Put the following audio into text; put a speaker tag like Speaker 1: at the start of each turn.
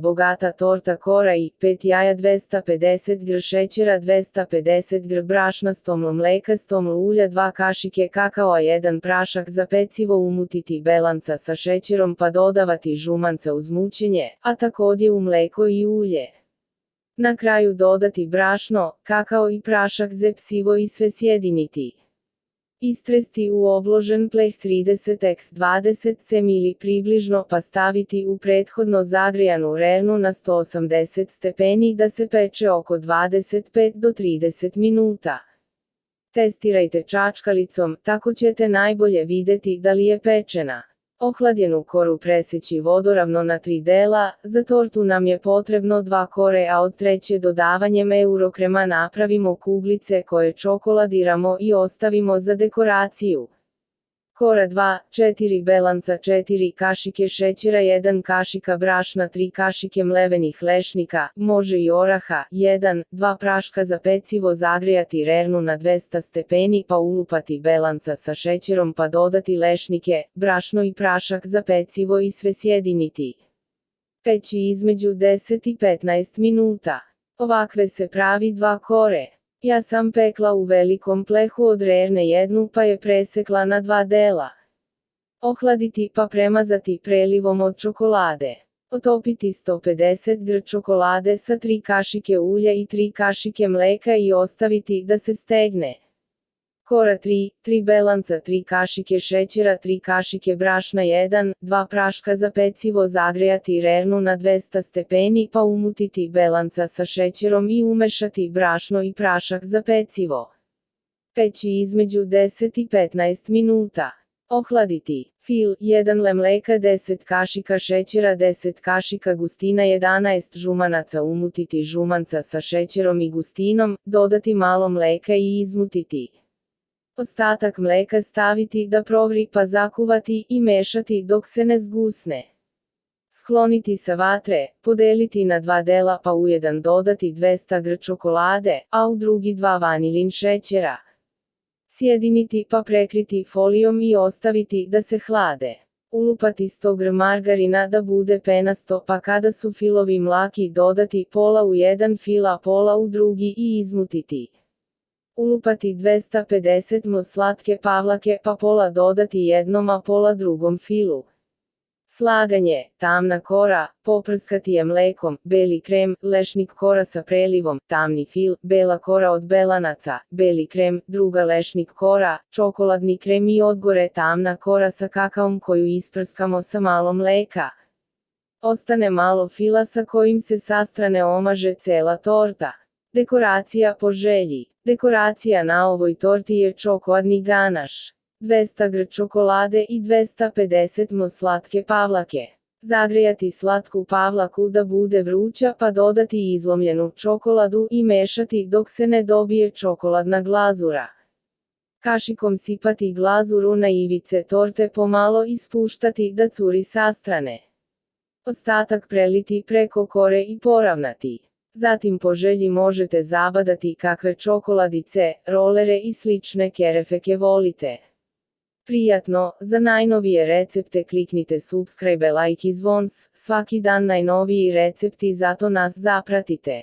Speaker 1: bogata torta kora i 5 jaja 250 gr šećera 250 gr brašnasto mlekasto ulja 2 kašike kakaoa 1 prašak za pecivo umutiti belanca sa šećerom pa dodavati žumanca uz mućenje, a takođe u mleko i ulje. Na kraju dodati brašno, kakao i prašak za pecivo i sve sjediniti. Istresti u obložen pleh 30x20 cm ili približno pa staviti u prethodno zagrejanu rernu na 180 stepeni da se peče oko 25 do 30 minuta. Testirajte čačkalicom, tako ćete najbolje videti da li je pečena. Ohladjenu koru preseći vodoravno na 3 dela, za tortu nam je potrebno 2 kore a od treće dodavanjem eurokrema napravimo kuglice koje čokoladiramo i ostavimo za dekoraciju. Kora 2, 4 belanca 4 kašike šećera 1 kašika brašna 3 kašike mlevenih lešnika, može i oraha, 2 praška za pecivo zagrejati rernu na 200 stepeni pa ulupati belanca sa šećerom pa dodati lešnike, brašno i prašak za pecivo i sve sjediniti. Peći između 10 i 15 minuta. Ovakve se pravi 2 kore. Ja sam pekla u velikom plehu od rerne jednu pa je presekla na 2 dela. Ohladiti pa premazati prelivom od čokolade. Otopiti 150 gr čokolade sa 3 kašike ulja i 3 kašike mleka i ostaviti da se stegne. Kora 3, 3 belanca 3 kašike šećera 3 kašike brašna 2 praška za pecivo zagrejati rernu na 200 stepeni pa umutiti belanca sa šećerom i umešati brašno i prašak za pecivo. Peći između 10 i 15 minuta. Ohladiti. Fil 1 le mleka 10 kašika šećera 10 kašika gustina 11 žumanaca umutiti žumanca sa šećerom i gustinom, dodati malo mleka i izmutiti. Ostatak mleka staviti da provri pa zakuvati i mešati dok se ne zgusne. Skloniti sa vatre, podeliti na 2 dela pa u jedan dodati 200 gr čokolade, a u drugi 2 vanilin šećera. Sjediniti pa prekriti folijom i ostaviti da se hlade. Ulupati 100 gr margarina da bude penasto pa kada su filovi mlaki dodati pola u jedan fil a pola u drugi i izmutiti. Ulupati 250 ml slatke pavlake pa pola dodati jednom a pola drugom filu. Slaganje, tamna kora, poprskati je mlekom, beli krem, lešnik kora sa prelivom, tamni fil, bela kora od belanaca, beli krem, druga lešnik kora, čokoladni krem i odgore tamna kora sa kakaom koju isprskamo sa malo mleka. Ostane malo fila sa kojim se sa strane omaže cela torta. Dekoracija po želji. Dekoracija na ovoj torti je čokoladni ganaš. 200 gr čokolade i 250 ml slatke pavlake. Zagrejati slatku pavlaku da bude vruća pa dodati izlomljenu čokoladu i mešati dok se ne dobije čokoladna glazura. Kašikom sipati glazuru na ivice torte pomalo i spuštati da curi sa strane. Ostatak preliti preko kore i poravnati. Zatim po želji možete zabadati kakve čokoladice, rolere i slične kerefeke volite. Prijatno, za najnovije recepte kliknite subscribe, like i zvons, svaki dan najnoviji recepti zato nas zapratite.